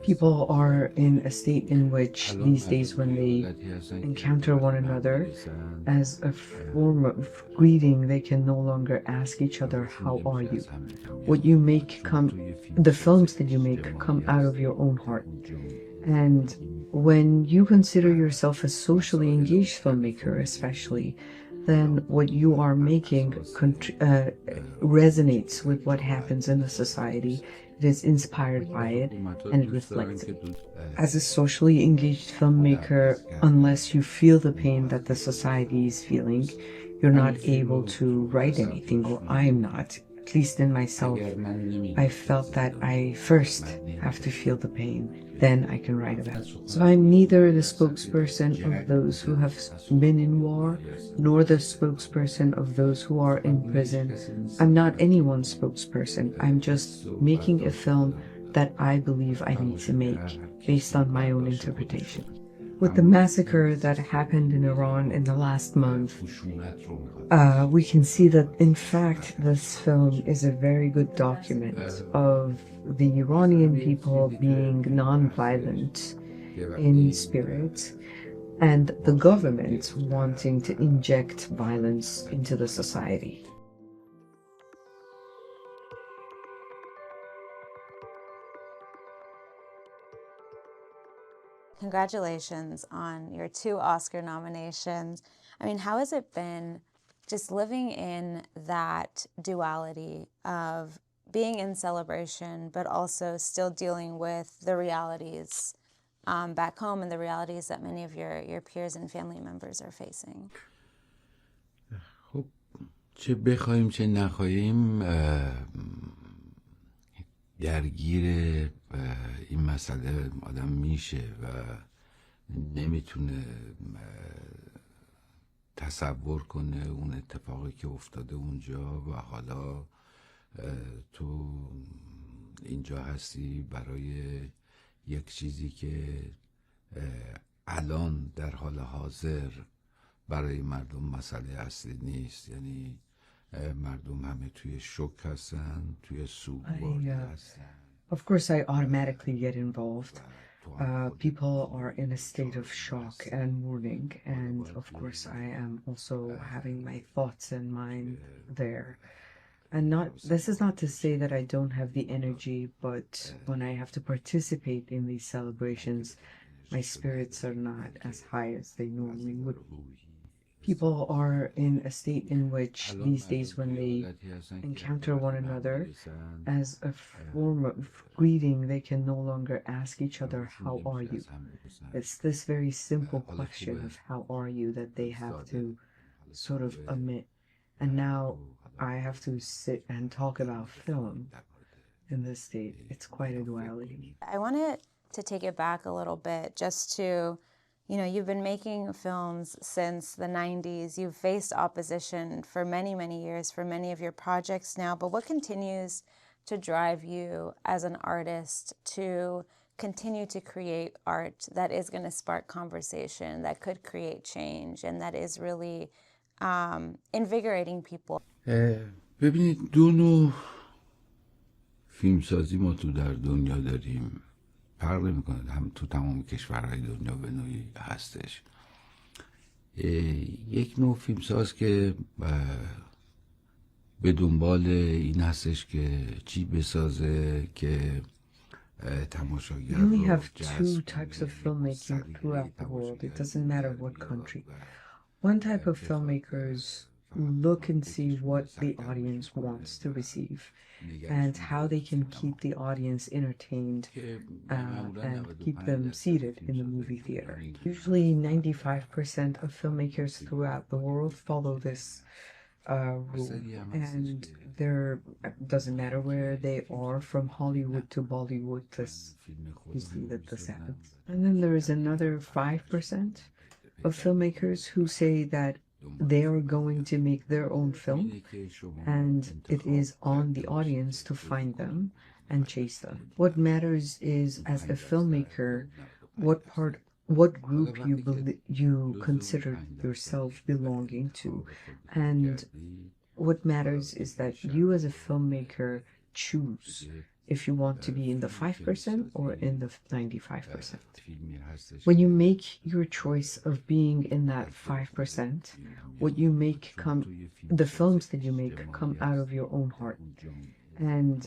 People are in a state in which these days when they encounter one another as a form of greeting, they can no longer ask each other, how are you? What you make the films that you make come out of your own heart. And when you consider yourself a socially engaged filmmaker, especially, then what you are making resonates with what happens in the society. It is inspired by it, and it reflects it. As a socially engaged filmmaker, unless you feel the pain that the society is feeling, you're not able to write anything, or I'm not. At least in myself, I felt that I first have to feel the pain, then I can write about it. So I'm neither the spokesperson of those who have been in war, nor the spokesperson of those who are in prison. I'm not anyone's spokesperson. I'm just making a film that I believe I need to make, based on my own interpretation. With the massacre that happened in Iran in the last month, we can see that, in fact, this film is a very good document of the Iranian people being non-violent in spirit, and the government wanting to inject violence into the society. Congratulations on your 2 Oscar nominations. I mean, how has it been just living in that duality of being in celebration, but also still dealing with the realities back home and the realities that many of your peers and family members are facing? خب چه بخوایم چه نخواهیم درگیر این مسئله آدم میشه و نمیتونه تصور کنه اون اتفاقی که افتاده اونجا و حالا تو اینجا هستی برای یک چیزی که الان در حال حاضر برای مردم مسئله اصلی نیست. یعنی مردم همه توی شوک هستن، توی سوگواری هستن. Of course, I automatically get involved. People are in a state of shock and mourning, and of course I am also having my thoughts and mind there. And this is not to say that I don't have the energy, but when I have to participate in these celebrations, my spirits are not as high as they normally would be. People are in a state in which these days when they encounter one another as a form of greeting, they can no longer ask each other, how are you? It's this very simple question of how are you that they have to sort of omit. And now I have to sit and talk about film in this state. It's quite a duality. I wanted to take it back a little bit just to, you know, you've been making films since the 90s. You've faced opposition for many, many years for many of your projects now, but what continues to drive you as an artist to continue to create art that is going to spark conversation, that could create change, and that is really invigorating people? ببینید دو نوع فیلمسازی ما تو در دنیا داریم، فرق نمی‌کنه، هم تو تمام کشورهای دنیا به نوعی هستش. یک نوع فیلمساز که به دنبال این هستش که چی بسازه که تماشاگر رو We only have 2 types of filmmaking throughout the world. It doesn't matter what country. One type of filmmakers look and see what the audience wants to receive and how they can keep the audience entertained and keep them seated in the movie theater. Usually 95% of filmmakers throughout the world follow this rule, and it doesn't matter where they are, from Hollywood to Bollywood, you see that this happens. And then there is another 5% of filmmakers who say that they are going to make their own film, and it is on the audience to find them and chase them. What matters is, as a filmmaker, what group you consider yourself belonging to, and what matters is that you as a filmmaker choose if you want to be in the 5% or in the 95%. When you make your choice of being in that 5%, what you make the films that you make come out of your own heart. And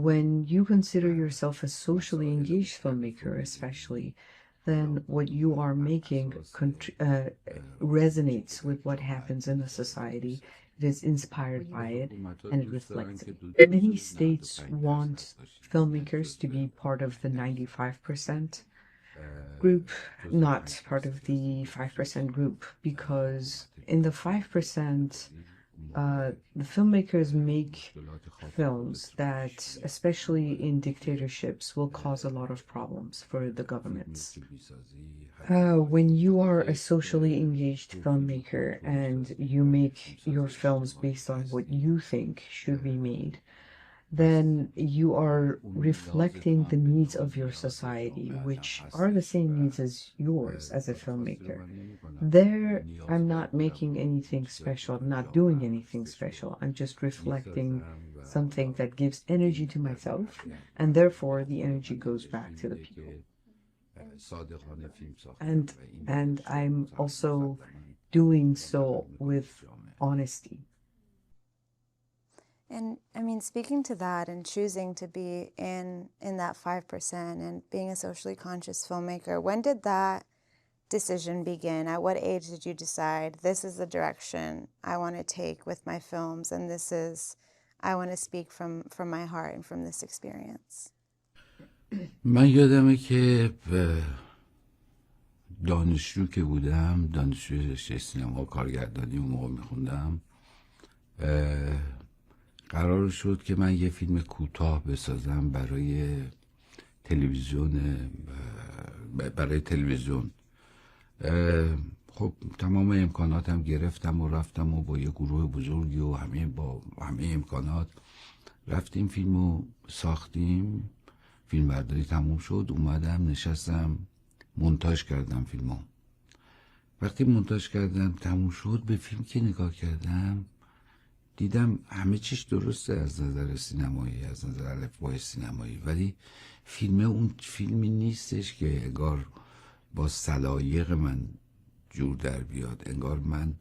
when you consider yourself a socially engaged filmmaker, especially, then what you are making resonates with what happens in the society. It is inspired by it, and it reflects it. Many states want filmmakers to be part of the 95% group, not part of the 5% group, because in the 5%, the filmmakers make films that, especially in dictatorships, will cause a lot of problems for the governments. When you are a socially engaged filmmaker and you make your films based on what you think should be made, then you are reflecting the needs of your society, which are the same needs as yours as a filmmaker. There, I'm not making anything special, I'm not doing anything special. I'm just reflecting something that gives energy to myself, and therefore the energy goes back to the people. And I'm also doing so with honesty. And I mean, speaking to that and choosing to be in that 5% and being a socially conscious filmmaker, when did that decision begin? At what age did you decide this is the direction I want to take with my films, and I want to speak from my heart and from this experience? من یادمه که دانشجو که بودم، دانشجوی رشته سینما و کارگردانی اون موقع میخوندم، قرار شد که من یه فیلم کوتاه بسازم برای تلویزیون. خب تمام امکاناتم گرفتم و رفتم و با یه گروه بزرگی و با همه امکانات رفتیم فیلمو ساختیم. فیلم برداری تموم شد، اومدم نشستم مونتاژ کردم فیلمو. وقتی مونتاژ کردم تموم شد، به فیلم که نگاه کردم دیدم همه چیش درسته از نظر سینمایی، از نظر الفبای سینمایی، ولی اون فیلمی نیستش که انگار با سلایق من جور در بیاد. انگار من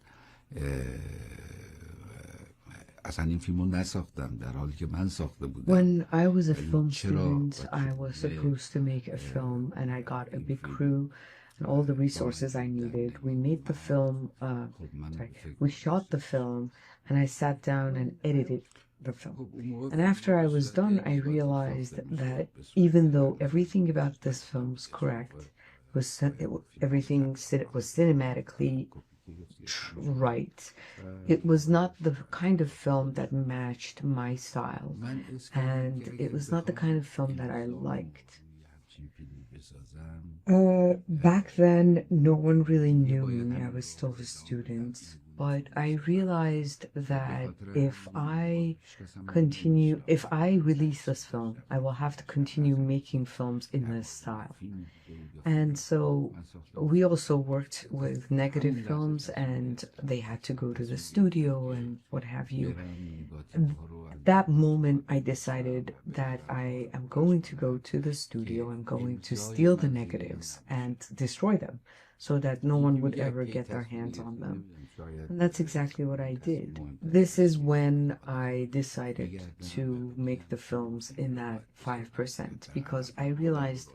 اصلا این فیلمو نساختم در حالی که من ساخته بودم. When I was a film student, I was supposed to make a film, and I got a big crew and all the resources I needed. We made the film, we shot the film, and I sat down and edited the film. And after I was done, I realized that even though everything about this film was correct, everything was cinematically right, it was not the kind of film that matched my style, and it was not the kind of film that I liked. Back then, no one really knew me. I was still a student. But I realized that if I release this film, I will have to continue making films in this style. And so we also worked with negative films, and they had to go to the studio and what have you. At that moment, I decided that I am going to go to the studio. I'm going to steal the negatives and destroy them, so that no one would ever get their hands on them. And that's exactly what I did. This is when I decided to make the films in that 5%, because I realized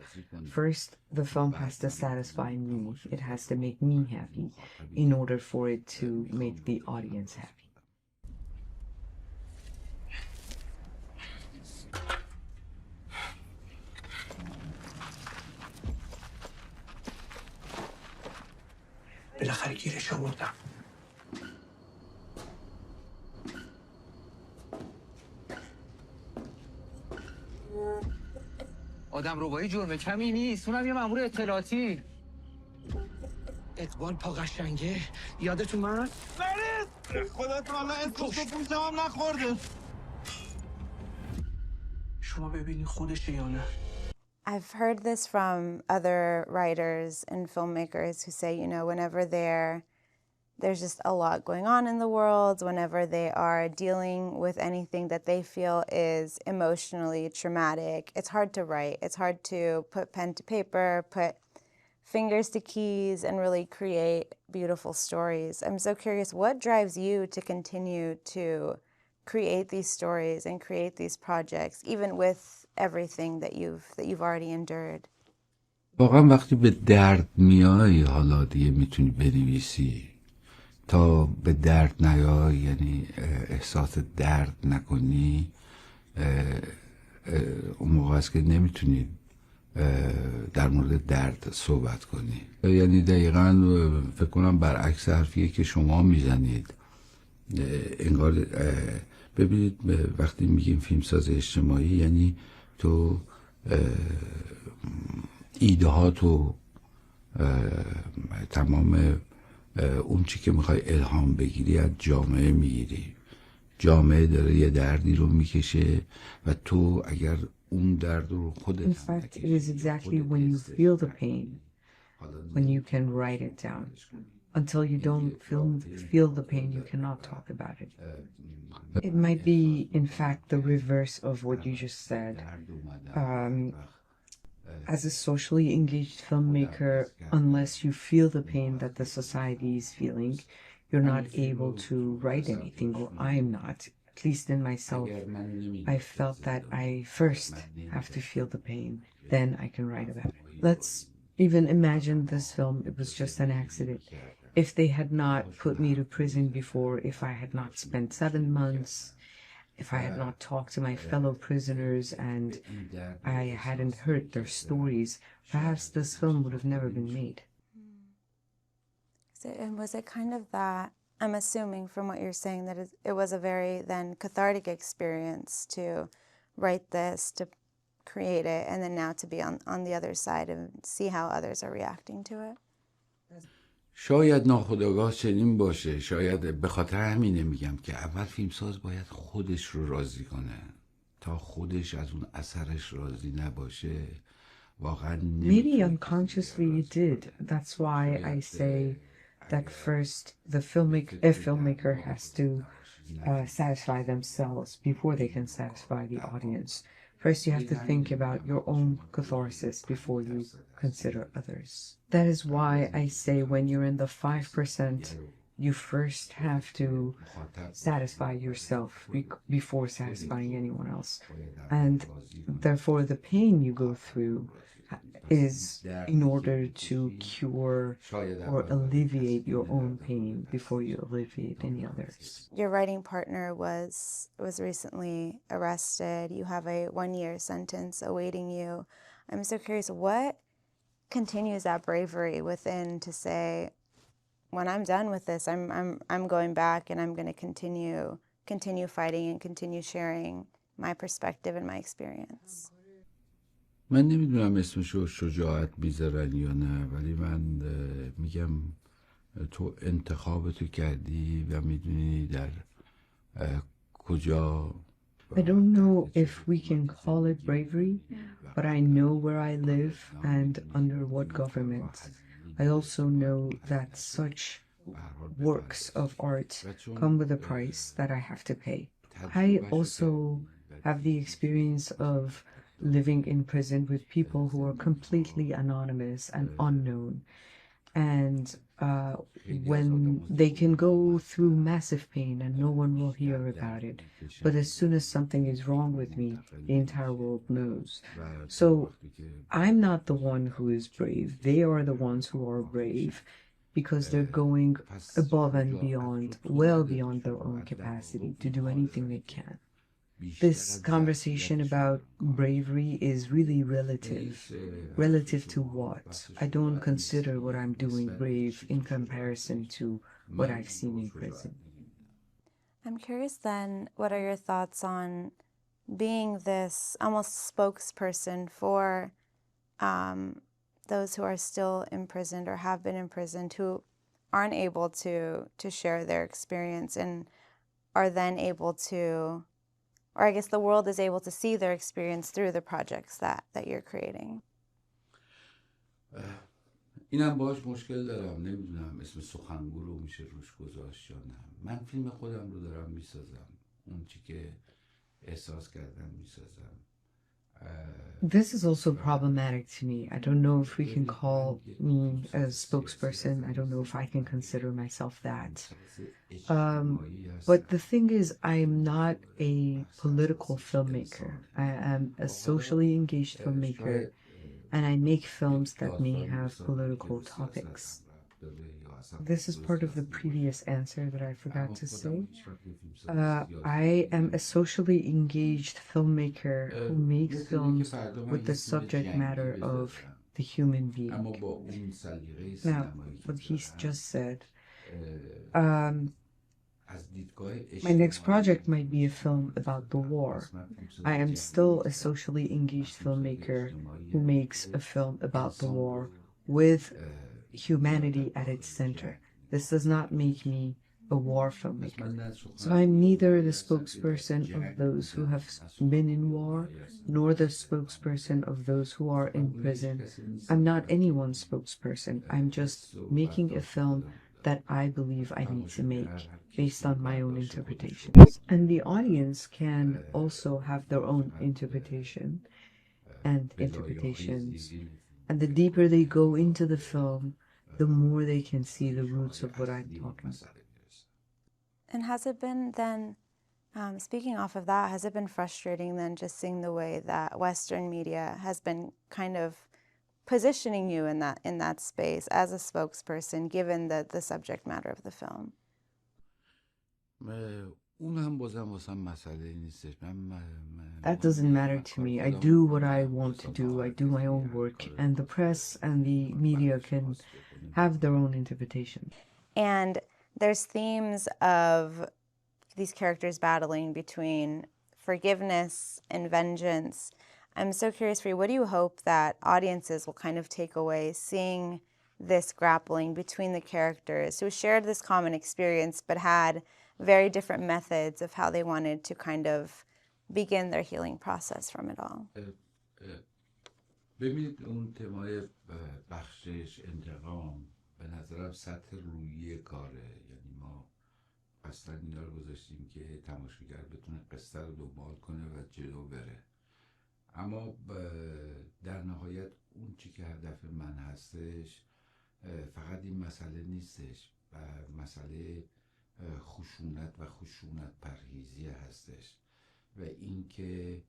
first the film has to satisfy me. It has to make me happy in order for it to make the audience happy. بالاخره گیرش آوردم. آدم ربایی جرم کمی نیست، اونم یه مأمور اطلاعاتی. اقبال پا قشنگه، یادتون من؟ برید! خدا تعالی اسمشو پوشم هم نخورده. شما ببینی خودشه یا نه؟ I've heard this from other writers and filmmakers who say, whenever they're there's just a lot going on in the world, whenever they are dealing with anything that they feel is emotionally traumatic, it's hard to write. It's hard to put pen to paper, put fingers to keys, and really create beautiful stories. I'm so curious, what drives you to continue to create these stories and create these projects, even with everything that you've already endured? واقعا وقتی به درد میای حالا دیگه میتونی بنویسی. تا به درد نیای، یعنی احساس درد نکنی، اون موقع است که نمیتونی در مورد درد صحبت کنی. یعنی دقیقا فکر کنم برعکس حرفیه که شما میزنید. انگار ببینید وقتی میگیم فیلمساز اجتماعی، یعنی تو ایده ها تو تمام اون چی که میخوای الهام بگیری از جامعه میگیری. جامعه داره یه دردی رو میکشه و تو اگر اون درد رو خودت In fact, it is exactly when you feel the pain, when you can write it down. Until you don't feel the pain, you cannot talk about it. It might be, in fact, the reverse of what you just said. As a socially engaged filmmaker, unless you feel the pain that the society is feeling, you're not able to write anything, or I'm not. At least in myself, I felt that I first have to feel the pain, then I can write about it. Let's even imagine this film, it was just an accident. If they had not put me to prison before, if I had not spent 7 months, if I had not talked to my fellow prisoners and I hadn't heard their stories, perhaps this film would have never been made. And was it kind of that, I'm assuming from what you're saying, that it was a very then cathartic experience to write this, to create it, and then now to be on the other side and see how others are reacting to it? شاید ناخودآگاه چنین باشه. شاید به خاطر همینه میگم که اول فیلمساز باید خودش رو راضی کنه. تا خودش از اون اثرش راضی نباشه واقعا Maybe unconsciously you did. That's why I say that first a filmmaker has to satisfy themselves before they can satisfy the audience. First, you have to think about your own catharsis before you consider others. That is why I say when you're in the 5%, you first have to satisfy yourself before satisfying anyone else. And therefore, the pain you go through is in order to cure or alleviate your own pain before you alleviate any others. Your writing partner was recently arrested. You have a 1-year sentence awaiting you. I'm so curious, what continues that bravery within to say, when I'm done with this, I'm going back and I'm going to continue fighting and continue sharing my perspective and my experience? من نمیدونم اسمشو شجاعت بیزارن یا نه، ولی من میگم تو انتخابتو کردی و میدونی در کجا. I don't know if we can call it bravery, but I know where I live and under what government. I also know that such works of art come with a price that I have to pay. I also have the experience of living in prison with people who are completely anonymous and unknown. And when they can go through massive pain and no one will hear about it. But as soon as something is wrong with me, the entire world knows. So I'm not the one who is brave. They are the ones who are brave because they're going above and beyond, well beyond their own capacity to do anything they can. This conversation about bravery is really relative. Relative to what? I don't consider what I'm doing brave in comparison to what I've seen in prison. I'm curious then, what are your thoughts on being this almost spokesperson for those who are still imprisoned or have been imprisoned, who aren't able to share their experience and are then able to, or I guess the world is able to see their experience through the projects that you're creating? اینم باهاش مشکل دارم، نمیدونم اسم سخنگو رو میشه روش گذاشت یا نه. من فیلم خودم رو دارم میسازم، اون چی که احساس کردم میسازم. This is also problematic to me. I don't know if we can call me a spokesperson. I don't know if I can consider myself that. But the thing is, I'm not a political filmmaker. I am a socially engaged filmmaker, and I make films that may have political topics. This is part of the previous answer that I forgot to say. I am a socially engaged filmmaker who makes films with the subject matter of the human being. Now, what he's just said, my next project might be a film about the war. I am still a socially engaged filmmaker who makes a film about the war with humanity at its center. This does not make me a war filmmaker. So I'm neither the spokesperson of those who have been in war, nor the spokesperson of those who are in prison. I'm not anyone's spokesperson. I'm just making a film that I believe I need to make based on my own interpretations. And the audience can also have their own interpretation and interpretations. And the deeper they go into the film, the more they can see the roots of what I'm talking about. And has it been then, speaking off of that, has it been frustrating then just seeing the way that Western media has been kind of positioning you in that space as a spokesperson, given the subject matter of the film? That doesn't matter to me. I do what I want to do. I do my own work, and the press and the media can have their own interpretation. And there's themes of these characters battling between forgiveness and vengeance. I'm so curious for you, what do you hope that audiences will kind of take away seeing this grappling between the characters who shared this common experience but had very different methods of how they wanted to kind of begin their healing process from it all? ببینید اون تمای بخشش انتقام به نظرم سطح رویی کاره. یعنی ما اصلا اینا رو گذاشتیم که تماشاگر بتونه قصه رو دنبال کنه و جلو بره. اما در نهایت اون چی که هدف من هستش فقط این مسئله نیستش، مسئله خشونت و خشونت پرهیزی هستش و اینکه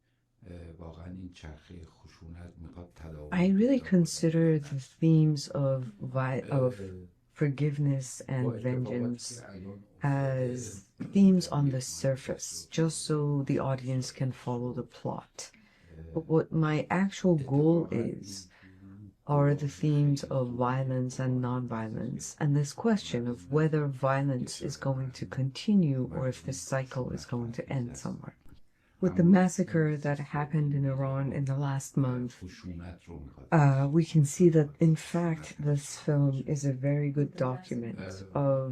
واقعا این چرخه خشونت میخواد تداوم. I really consider the themes of forgiveness and vengeance as themes on the surface, just so the audience can follow the plot. But what my actual goal is are the themes of violence and non-violence, and this question of whether violence is going to continue or if this cycle is going to end somewhere. With the massacre that happened in Iran in the last month, we can see that, in fact, this film is a very good document of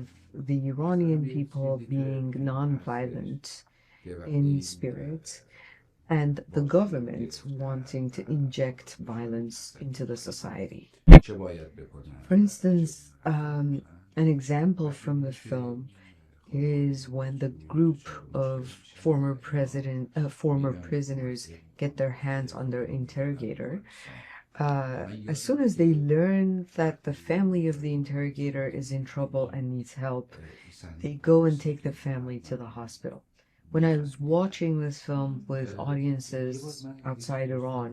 the Iranian people being non-violent in spirit and the government wanting to inject violence into the society. For instance, an example from the film is when the group of former prisoners get their hands on their interrogator. As soon as they learn that the family of the interrogator is in trouble and needs help, they go and take the family to the hospital. When I was watching this film with audiences outside Iran,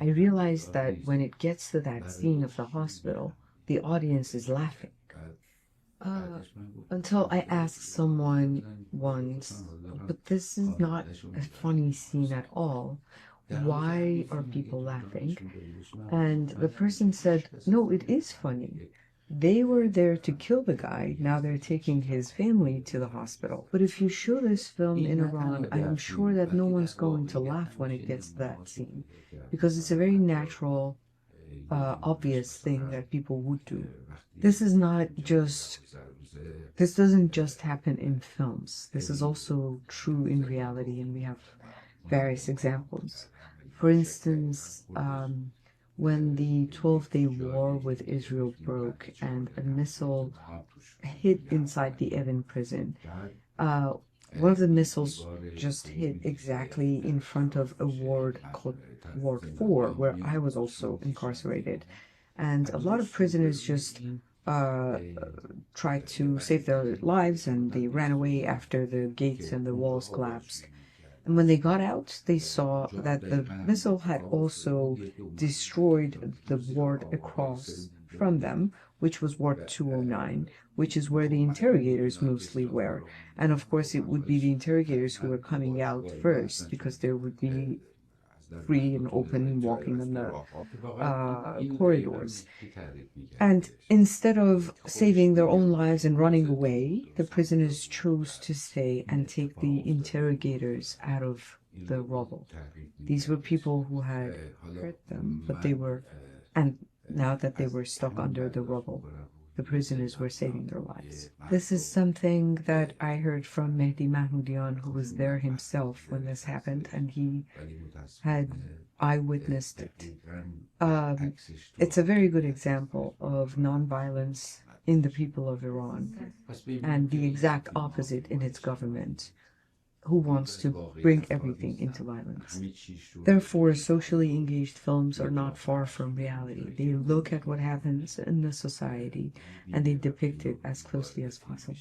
I realized that when it gets to that scene of the hospital, the audience is laughing. Until I asked someone once, but this is not a funny scene at all. Why are people laughing? And the person said, no, it is funny. They were there to kill the guy. Now they're taking his family to the hospital. But if you show this film in Iran, I'm sure that no one's going to laugh when it gets to that scene, because it's a very natural, obvious thing that people would do. This doesn't just happen in films. This is also true in reality, and we have various examples. For instance, when the 12-day war with Israel broke and a missile hit inside the Evin prison. One of the missiles just hit exactly in front of a ward called Ward 4, where I was also incarcerated. And a lot of prisoners just tried to save their lives, and they ran away after the gates and the walls collapsed. And when they got out, they saw that the missile had also destroyed the ward across from them, which was Ward 209, which is where the interrogators mostly were. And of course, it would be the interrogators who were coming out first, because there would be free and open walking on the corridors. And instead of saving their own lives and running away, the prisoners chose to stay and take the interrogators out of the rubble. These were people who had hurt them, but they were, and now that they were stuck under the rubble, the prisoners were saving their lives. This is something that I heard from Mehdi Mahmoudian, who was there himself when this happened, and he had eyewitnessed it. It's a very good example of nonviolence in the people of Iran, and the exact opposite in its government, who wants to bring everything into violence. Therefore, socially engaged films are not far from reality. They look at what happens in the society and they depict it as closely as possible.